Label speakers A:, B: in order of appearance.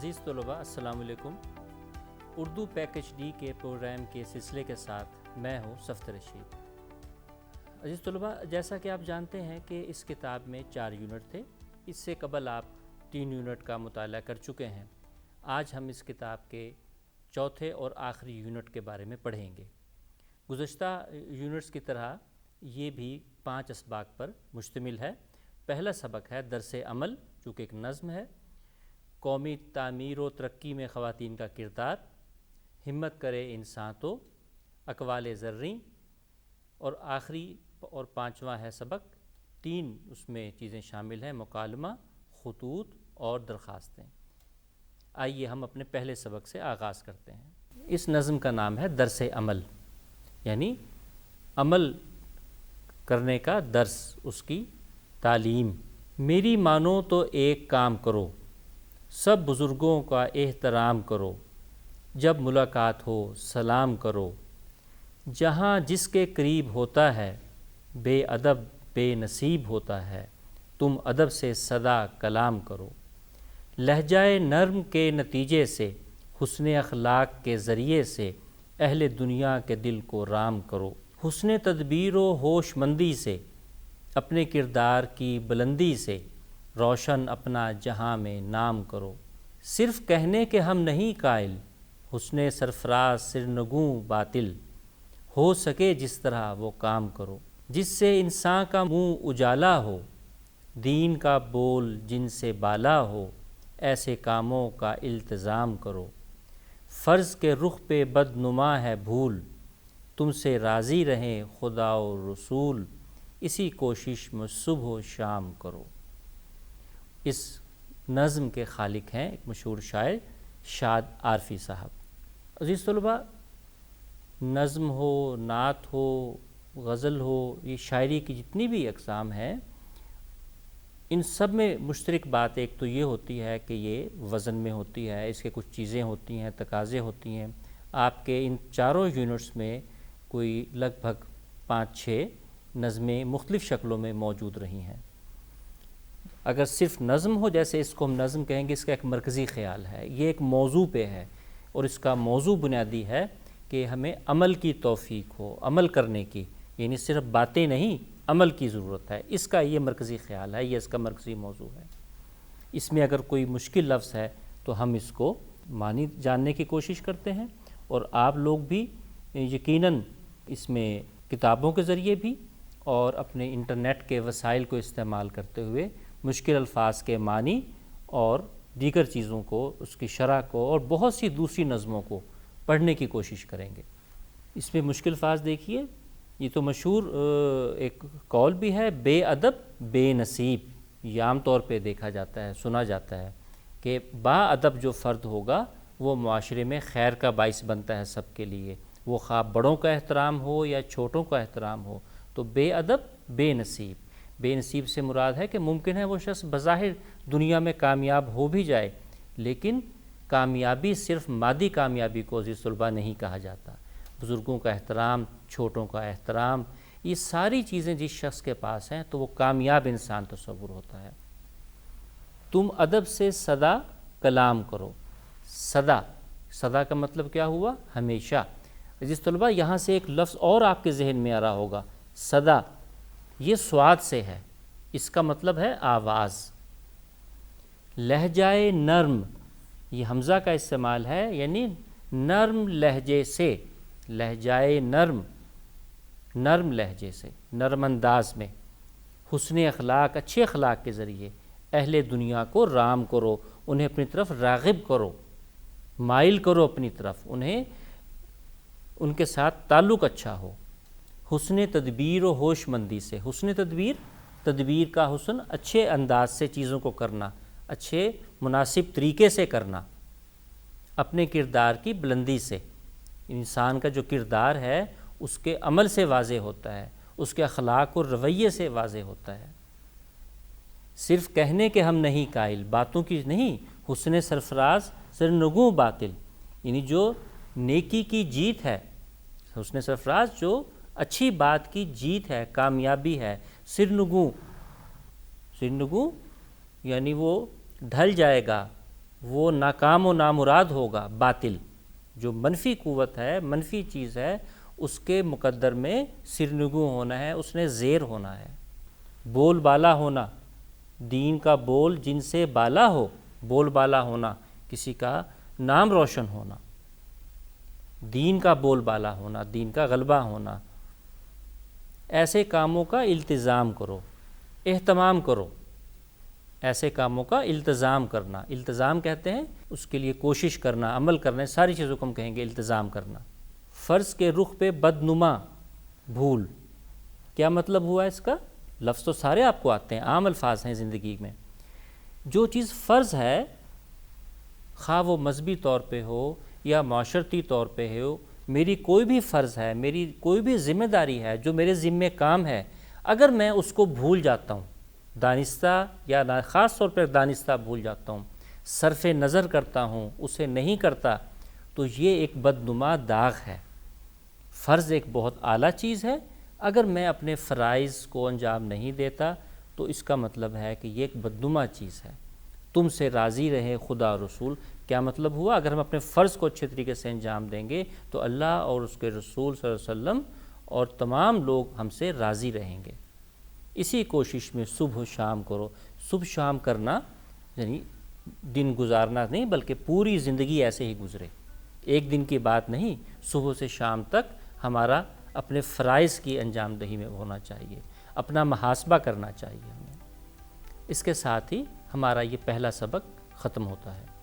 A: عزیز طلباء السلام علیکم۔ اردو پیک ایچ ڈی کے پروگرام کے سلسلے کے ساتھ میں ہوں صفدر رشید۔ عزیز طلباء، جیسا کہ آپ جانتے ہیں کہ اس کتاب میں 4 یونٹ تھے۔ اس سے قبل آپ 3 یونٹ کا مطالعہ کر چکے ہیں۔ آج ہم اس کتاب کے چوتھے اور آخری یونٹ کے بارے میں پڑھیں گے۔ گزشتہ یونٹس کی طرح یہ بھی 5 اسباق پر مشتمل ہے۔ پہلا سبق ہے درس عمل، جو کہ ایک نظم ہے۔ قومی تعمیر و ترقی میں خواتین کا کردار، ہمت کرے انسان تو، اقوال زریں، اور آخری اور 5واں ہے سبق 3 اس میں چیزیں شامل ہیں: مکالمہ، خطوط اور درخواستیں۔ آئیے ہم اپنے پہلے سبق سے آغاز کرتے ہیں۔ اس نظم کا نام ہے درس عمل، یعنی عمل کرنے کا درس، اس کی تعلیم۔ میری مانو تو ایک کام کرو، سب بزرگوں کا احترام کرو، جب ملاقات ہو سلام کرو، جہاں جس کے قریب ہوتا ہے بے ادب بے نصیب ہوتا ہے، تم ادب سے صدا کلام کرو۔ لہجۂ نرم کے نتیجے سے، حسن اخلاق کے ذریعے سے، اہل دنیا کے دل کو رام کرو۔ حسن تدبیر و ہوش مندی سے، اپنے کردار کی بلندی سے، روشن اپنا جہاں میں نام کرو۔ صرف کہنے کے ہم نہیں قائل، حسن سرفراز سرنگوں باطل، ہو سکے جس طرح وہ کام کرو۔ جس سے انسان کا منہ اجالا ہو، دین کا بول جن سے بالا ہو، ایسے کاموں کا التزام کرو۔ فرض کے رخ پہ بدنما ہے بھول، تم سے راضی رہیں خدا و رسول، اسی کوشش میں صبح و شام کرو۔ اس نظم کے خالق ہیں ایک مشہور شاعر شاد عارفی صاحب۔ عزیز طلباء، نظم ہو، نعت ہو، غزل ہو، یہ شاعری کی جتنی بھی اقسام ہیں، ان سب میں مشترک بات ایک تو یہ ہوتی ہے کہ یہ وزن میں ہوتی ہے، اس کے کچھ چیزیں ہوتی ہیں، تقاضے ہوتی ہیں۔ آپ کے ان چاروں یونٹس میں کوئی لگ بھگ 5-6 نظمیں مختلف شکلوں میں موجود رہی ہیں۔ اگر صرف نظم ہو، جیسے اس کو ہم نظم کہیں گے، اس کا ایک مرکزی خیال ہے، یہ ایک موضوع پہ ہے، اور اس کا موضوع بنیادی ہے کہ ہمیں عمل کی توفیق ہو، عمل کرنے کی، یعنی صرف باتیں نہیں، عمل کی ضرورت ہے۔ اس کا یہ مرکزی خیال ہے، یہ اس کا مرکزی موضوع ہے۔ اس میں اگر کوئی مشکل لفظ ہے تو ہم اس کو معنی جاننے کی کوشش کرتے ہیں، اور آپ لوگ بھی یقیناً اس میں کتابوں کے ذریعے بھی اور اپنے انٹرنیٹ کے وسائل کو استعمال کرتے ہوئے مشکل الفاظ کے معنی اور دیگر چیزوں کو، اس کی شرح کو اور بہت سی دوسری نظموں کو پڑھنے کی کوشش کریں گے۔ اس میں مشکل الفاظ دیکھیے، یہ تو مشہور ایک قول بھی ہے، بے ادب بے نصیب۔ یہ عام طور پہ دیکھا جاتا ہے، سنا جاتا ہے کہ با ادب جو فرد ہوگا وہ معاشرے میں خیر کا باعث بنتا ہے سب کے لیے، وہ خواہ بڑوں کا احترام ہو یا چھوٹوں کا احترام ہو۔ تو بے ادب بے نصیب، بے نصیب سے مراد ہے کہ ممکن ہے وہ شخص بظاہر دنیا میں کامیاب ہو بھی جائے، لیکن کامیابی صرف مادی کامیابی کو عزیز طلباء نہیں کہا جاتا۔ بزرگوں کا احترام، چھوٹوں کا احترام، یہ ساری چیزیں جس شخص کے پاس ہیں تو وہ کامیاب انسان تصور ہوتا ہے۔ تم ادب سے سدا کلام کرو۔ سدا، سدا کا مطلب کیا ہوا؟ ہمیشہ۔ عزیز طلباء، یہاں سے ایک لفظ اور آپ کے ذہن میں آ رہا ہوگا، صدا، یہ سواد سے ہے، اس کا مطلب ہے آواز۔ لہجۂ نرم، یہ حمزہ کا استعمال ہے، یعنی نرم لہجے سے، لہجۂ نرم، نرم لہجے سے، نرم انداز میں، حسن اخلاق، اچھے اخلاق کے ذریعے اہل دنیا کو رام کرو، انہیں اپنی طرف راغب کرو، مائل کرو اپنی طرف، انہیں ان کے ساتھ تعلق اچھا ہو۔ حسن تدبیر و ہوش مندی سے، حسن تدبیر، تدبیر کا حسن، اچھے انداز سے چیزوں کو کرنا، اچھے مناسب طریقے سے کرنا، اپنے کردار کی بلندی سے۔ انسان کا جو کردار ہے اس کے عمل سے واضح ہوتا ہے، اس کے اخلاق اور رویے سے واضح ہوتا ہے۔ صرف کہنے کے ہم نہیں قائل، باتوں کی نہیں، حسن سرفراز سرنگوں باطل، یعنی جو نیکی کی جیت ہے، حسن سرفراز جو اچھی بات کی جیت ہے، کامیابی ہے، سرنگوں، سرنگوں یعنی وہ ڈھل جائے گا، وہ ناکام و نامراد ہوگا باطل، جو منفی قوت ہے، منفی چیز ہے، اس کے مقدر میں سرنگوں ہونا ہے، اس نے زیر ہونا ہے۔ بول بالا ہونا، دین کا بول جن سے بالا ہو، بول بالا ہونا، کسی کا نام روشن ہونا، دین کا بول بالا ہونا، دین کا غلبہ ہونا، ایسے کاموں کا التزام کرو، اہتمام کرو، ایسے کاموں کا التزام کرنا۔ التزام کہتے ہیں اس کے لیے کوشش کرنا، عمل کرنا، ساری چیزوں کو ہم کہیں گے التزام کرنا۔ فرض کے رخ پہ بدنما بھول، کیا مطلب ہوا اس کا؟ لفظ تو سارے آپ کو آتے ہیں، عام الفاظ ہیں زندگی میں۔ جو چیز فرض ہے، خواہ وہ مذہبی طور پہ ہو یا معاشرتی طور پہ ہو، میری کوئی بھی فرض ہے، میری کوئی بھی ذمہ داری ہے جو میرے ذمہ کام ہے، اگر میں اس کو بھول جاتا ہوں، دانستہ یا خاص طور پر دانستہ بھول جاتا ہوں، صرف نظر کرتا ہوں، اسے نہیں کرتا، تو یہ ایک بدنما داغ ہے۔ فرض ایک بہت اعلیٰ چیز ہے، اگر میں اپنے فرائض کو انجام نہیں دیتا تو اس کا مطلب ہے کہ یہ ایک بدنما چیز ہے۔ تم سے راضی رہے خدا اور رسول، کیا مطلب ہوا؟ اگر ہم اپنے فرض کو اچھے طریقے سے انجام دیں گے تو اللہ اور اس کے رسول صلی اللہ علیہ وسلم اور تمام لوگ ہم سے راضی رہیں گے۔ اسی کوشش میں صبح و شام کرو۔ صبح شام کرنا یعنی دن گزارنا نہیں، بلکہ پوری زندگی ایسے ہی گزرے، ایک دن کی بات نہیں، صبح سے شام تک ہمارا اپنے فرائض کی انجام دہی میں ہونا چاہیے، اپنا محاسبہ کرنا چاہیے ہمیں۔ اس کے ساتھ ہی ہمارا یہ پہلا سبق ختم ہوتا ہے۔